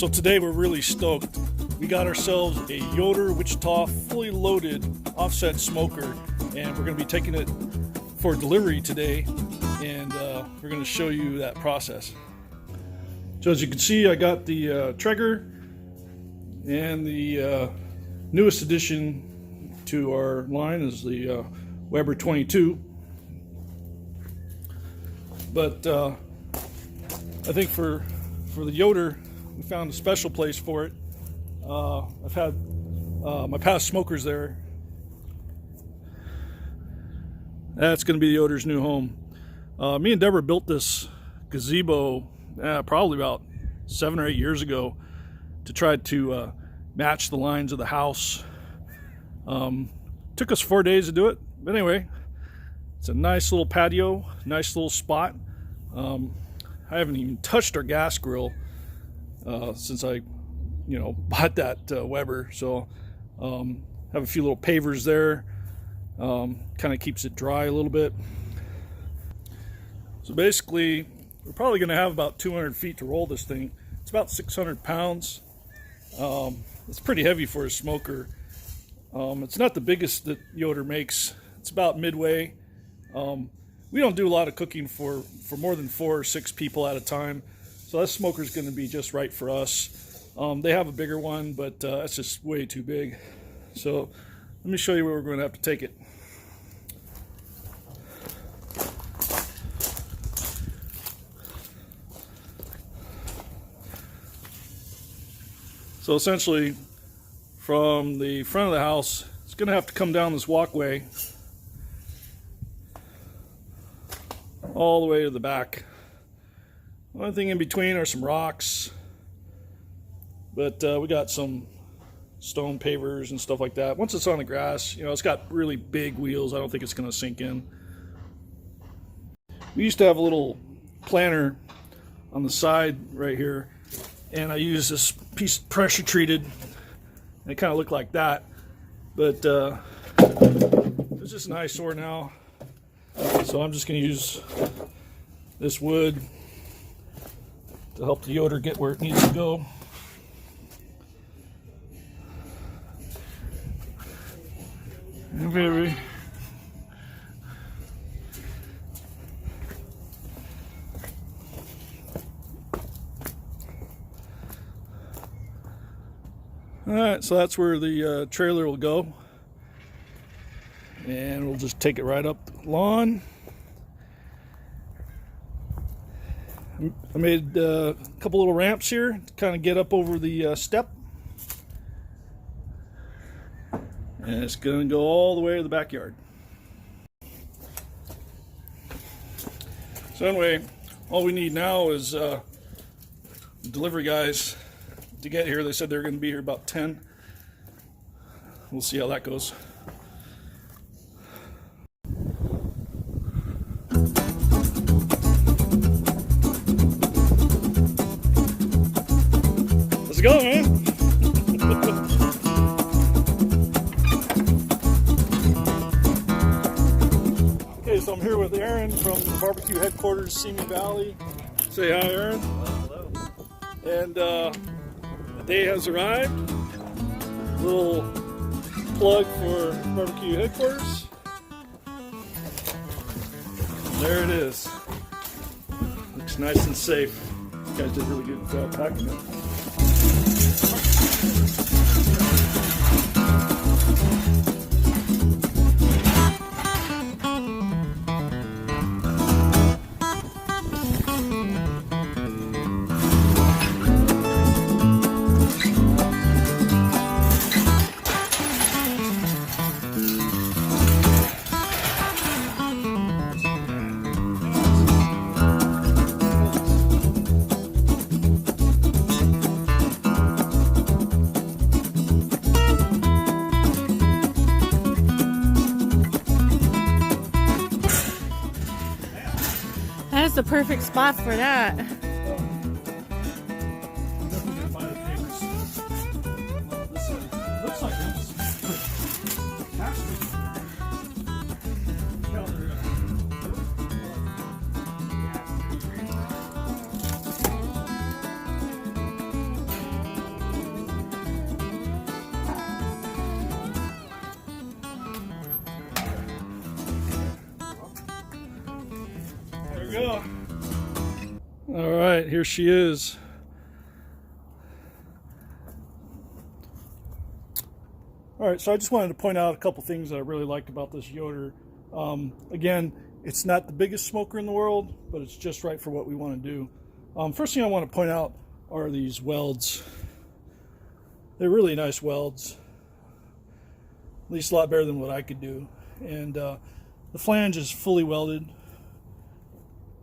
So today we're really stoked. We got ourselves a Yoder Wichita fully loaded offset smoker, and we're going to be taking it for delivery today, and we're going to show you that process. So as you can see, I got the Traeger and the newest addition to our line is the Weber 22. But I think for the Yoder, we found a special place for it. I've had my past smokers there. That's going to be the Yoder's new home. Me and Deborah built this gazebo probably about 7 or 8 years ago to try to match the lines of the house. Took us 4 days to do it, but anyway, it's a nice little patio, nice little spot. I haven't even touched our gas grill since I bought that Weber, so have a few little pavers there. Kind of keeps it dry a little bit. So basically we're probably going to have about 200 feet to roll this thing. It's about 600 pounds. It's pretty heavy for a smoker. It's not the biggest that Yoder makes. It's about midway. We don't do a lot of cooking for more than 4 or 6 people at a time, so that smoker is going to be just right for us. They have a bigger one, but that's just way too big. So let me show you where we're going to have to take it. So essentially, from the front of the house, it's going to have to come down this walkway all the way to the back. The only thing in between are some rocks, but we got some stone pavers and stuff like that. Once it's on the grass, it's got really big wheels. I don't think it's going to sink in. We used to have a little planter on the side right here, and I used this piece pressure treated, and it kind of looked like that, but it's just an eyesore now. So I'm just going to use this wood to help the Yoder get where it needs to go. Very. Alright, so that's where the trailer will go. And we'll just take it right up the lawn. I made a couple little ramps here to kind of get up over the step. And it's going to go all the way to the backyard. So anyway, all we need now is delivery guys to get here. They said they're going to be here about 10. We'll see how that goes. Let's go, man. Okay, so I'm here with Aaron from the BBQ Headquarters, Simi Valley. Say hi, Aaron. Hello. And the day has arrived. A little plug for BBQ Headquarters. There it is. Looks nice and safe. You guys did a really good job packing it. That's the perfect spot for that. Looks like this. go. All right, here she is. All right, so I just wanted to point out a couple things that I really liked about this Yoder. Again, it's not the biggest smoker in the world, but it's just right for what we want to do. First thing I want to point out are these welds. They're really nice welds, at least a lot better than what I could do. And the flange is fully welded.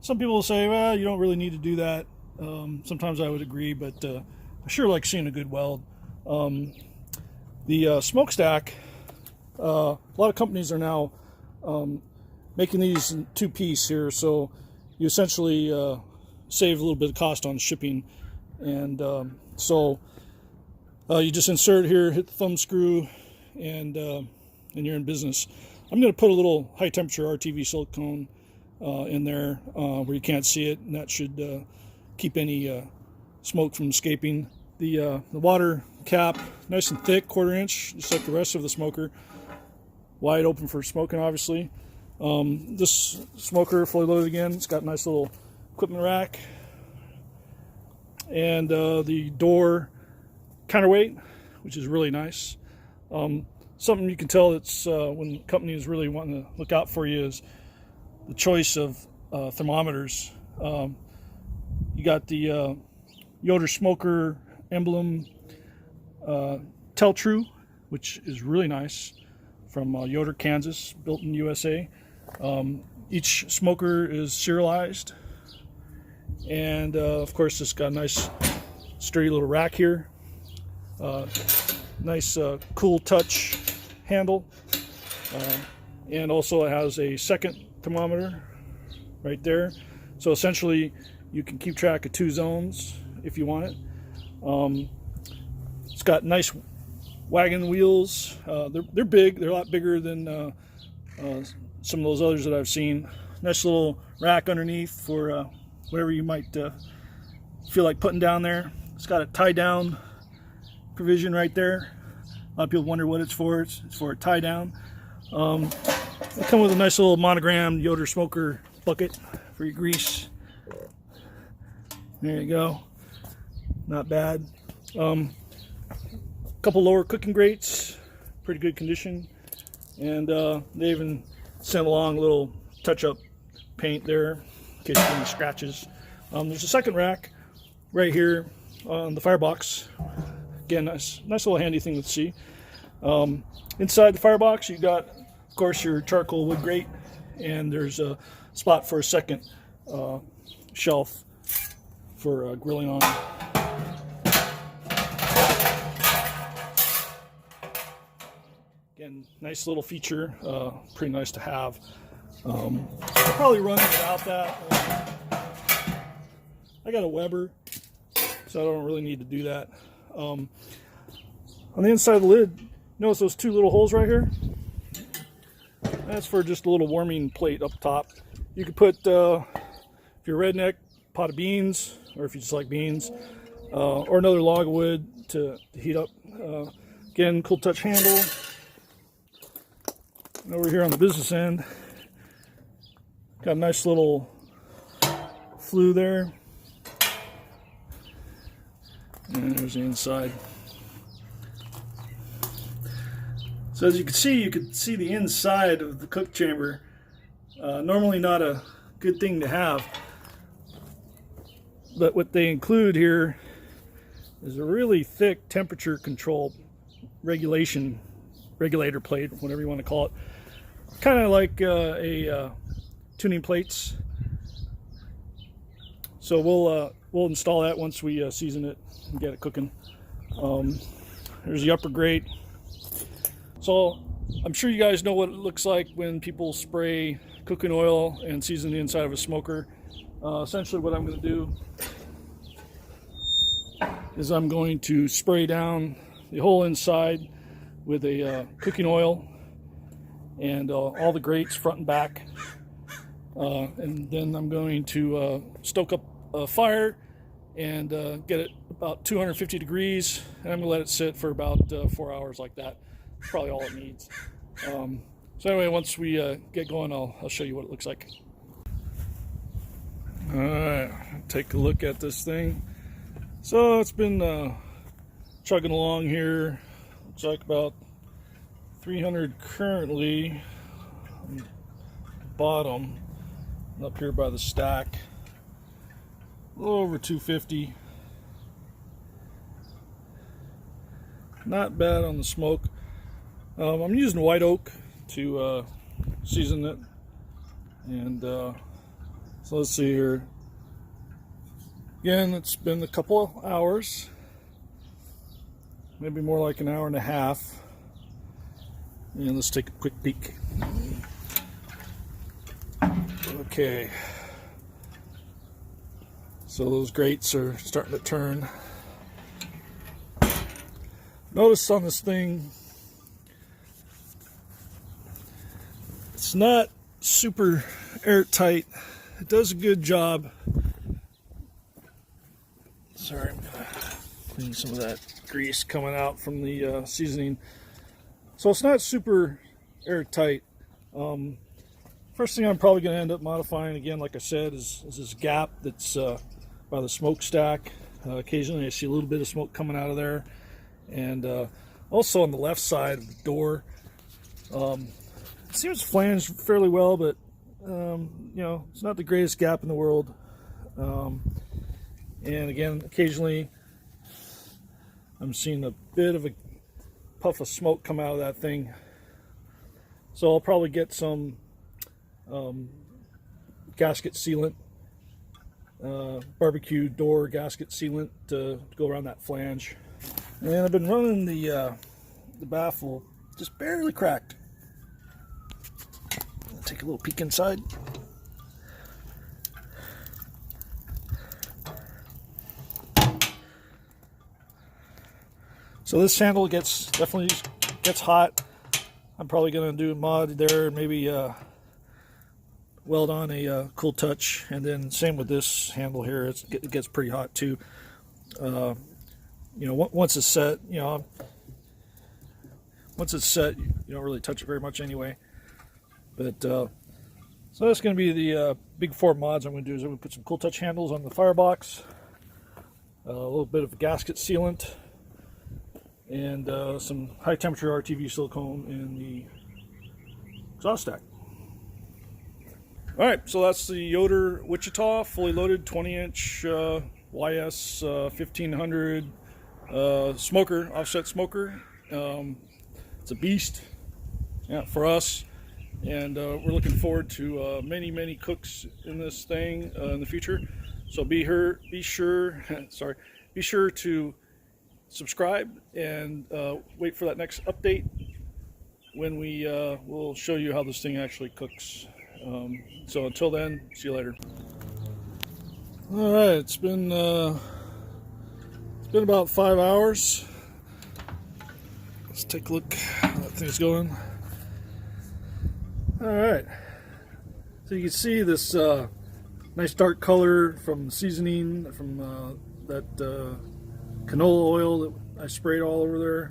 Some people will say, well, you don't really need to do that. Sometimes I would agree, but I sure like seeing a good weld. The smokestack, a lot of companies are now making these in two-piece here, so you essentially save a little bit of cost on shipping. And so you just insert here, hit the thumb screw, and you're in business. I'm going to put a little high-temperature RTV silicone in there where you can't see it, and that should keep any smoke from escaping. The water cap, nice and thick, 1/4 inch, just like the rest of the smoker. Wide open for smoking, obviously. This smoker, fully loaded again, it's got a nice little equipment rack. And the door counterweight, which is really nice. Something you can tell that's when companies really want to look out for you is the choice of thermometers. You got the Yoder Smoker emblem Tell True, which is really nice, from Yoder, Kansas, built in USA. Each smoker is serialized, and of course it's got a nice sturdy little rack here. Nice cool touch handle, and also it has a second thermometer right there, so essentially you can keep track of 2 zones if you want it. It's got nice wagon wheels. They're big. They're a lot bigger than some of those others that I've seen. Nice little rack underneath for whatever you might feel like putting down there. It's got a tie down provision right there. A lot of people wonder what it's for. It's for a tie down. They come with a nice little monogrammed Yoder Smoker bucket for your grease. There you go. Not bad. Couple lower cooking grates, pretty good condition, and they even sent along a little touch-up paint there in case there's any scratches. There's a second rack right here on the firebox. Again, nice little handy thing to see. Inside the firebox, you got, of course, your charcoal wood grate, and there's a spot for a second shelf for grilling on. Again, nice little feature, pretty nice to have. I'll probably run it without that. I got a Weber, so I don't really need to do that. On the inside of the lid, notice those 2 little holes right here? That's for just a little warming plate up top. You could put, if you're a redneck, pot of beans, or if you just like beans, or another log of wood to heat up. Again, cool touch handle. And over here on the business end, got a nice little flue there. And there's the inside. So as you can see the inside of the cook chamber. Normally not a good thing to have, but what they include here is a really thick temperature control regulator plate, whatever you want to call it. Kind of like tuning plates. So we'll install that once we season it and get it cooking. There's the upper grate. So I'm sure you guys know what it looks like when people spray cooking oil and season the inside of a smoker. Essentially what I'm going to do is I'm going to spray down the whole inside with a cooking oil and all the grates front and back, and then I'm going to stoke up a fire and get it about 250 degrees, and I'm going to let it sit for about 4 hours like that. Probably all it needs. So anyway, once we get going, I'll show you what it looks like. Alright, take a look at this thing. So it's been chugging along here. Looks like about 300 currently on the bottom. Up here by the stack, a little over 250. Not bad on the smoke. I'm using white oak to season it, and so let's see here. Again, it's been a couple of hours, maybe more like an hour and a half, and let's take a quick peek. Okay, so those grates are starting to turn. Notice on this thing, it's not super airtight. It does a good job. Sorry, I'm gonna clean some of that grease coming out from the seasoning. So it's not super airtight. First thing I'm probably going to end up modifying, again, like I said, is this gap that's by the smokestack. Occasionally I see a little bit of smoke coming out of there. And also on the left side of the door, it seems flanged fairly well, but you know, it's not the greatest gap in the world. And again, occasionally I'm seeing a bit of a puff of smoke come out of that thing. So I'll probably get some gasket sealant, barbecue door gasket sealant to go around that flange. And I've been running the baffle just barely cracked. I'll take a little peek inside. So this handle definitely gets hot. I'm probably going to do a mod there, maybe weld on a cool touch, and then same with this handle here. It gets pretty hot too. You know, once it's set, you know, once it's set, you don't really touch it very much anyway. But so that's going to be the big four mods I'm going to do. Is I'm going to put some cool touch handles on the firebox, a little bit of gasket sealant, and some high temperature RTV silicone in the exhaust stack. Alright, so that's the Yoder Wichita fully loaded 20-inch YS 1500 smoker, offset smoker. It's a beast, yeah, for us, and we're looking forward to many cooks in this thing in the future. So be sure to subscribe and wait for that next update when we will show you how this thing actually cooks. So until then, see you later. All right, it's been about 5 hours. Let's take a look how that thing's going. All right, so you can see this nice dark color from the seasoning, from that canola oil that I sprayed all over there.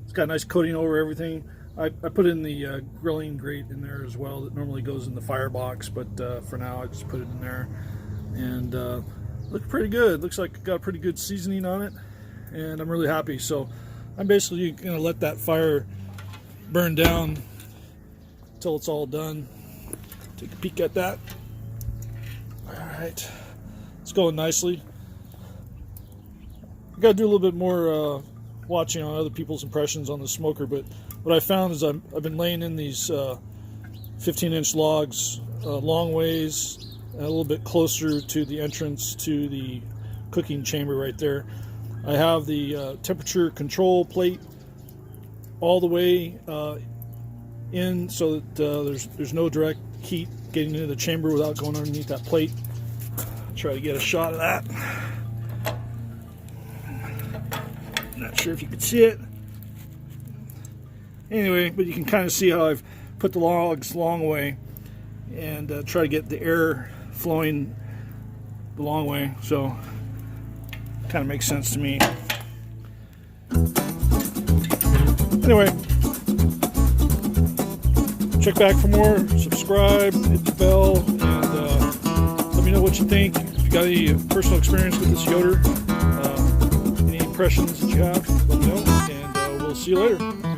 It's got a nice coating over everything. I put in the grilling grate in there as well that normally goes in the firebox, but for now I just put it in there, and looks pretty good. Looks like it got pretty good seasoning on it, and I'm really happy. So I'm basically going to let that fire burn down until it's all done. Take a peek at that. All right, it's going nicely. I got to do a little bit more watching on other people's impressions on the smoker, but what I found is I've been laying in these 15-inch logs long ways, and a little bit closer to the entrance to the cooking chamber right there. I have the temperature control plate all the way in, so that there's no direct heat getting into the chamber without going underneath that plate. Try to get a shot of that. Not sure if you can see it. Anyway, but you can kind of see how I've put the logs long way and try to get the air flowing the long way. So kind of makes sense to me. Anyway, check back for more, subscribe, hit the bell, and let me know know what you think. If you got any personal experience with this Yoder, any impressions that you have, let me know, and we'll see you later.